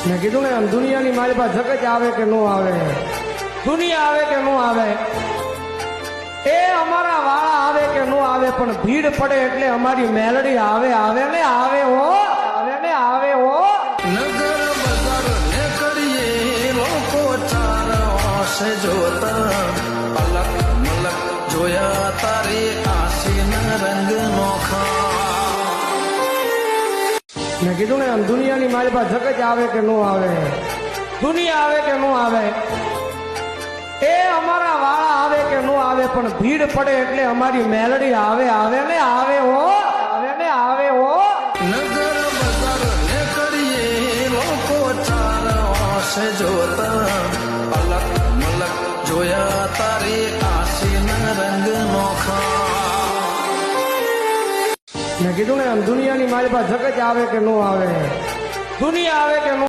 મેં કીધું ને આમ દુનિયાની મારી પાસે જગત આવે કે નો આવે, દુનિયા આવે કે નો આવે, એ અમારા વાળા આવે કે નો આવે, પણ ભીડ પડે એટલે અમારી મેલડી આવે આવે ને આવે હો, આવે ને આવે હો. નગર બજાર નીકળીએ લોકો ચાર આંખે જોતા, અલગ મલક જોયા તારી આશીના રંગ નોખા. મેં કીધું ને આમ દુનિયાની મારી પાસે જગત આવે કે નો આવે, દુનિયા આવે કે નો આવે, એ અમારા વાળા આવે કે નો આવે, પણ ભીડ પડે એટલે અમારી મેલડી આવે આવે ને આવે હો, આવે ને આવે હો. નગર બજાર નીકળીએ લોકો ચાર આંખે જોતા, અલગ મલક જોયા તારી આશીના રંગ નોખા. મેં કીધું ને આમ દુનિયાની મારી પાસે જગત આવે કે નો આવે, દુનિયા આવે કે નો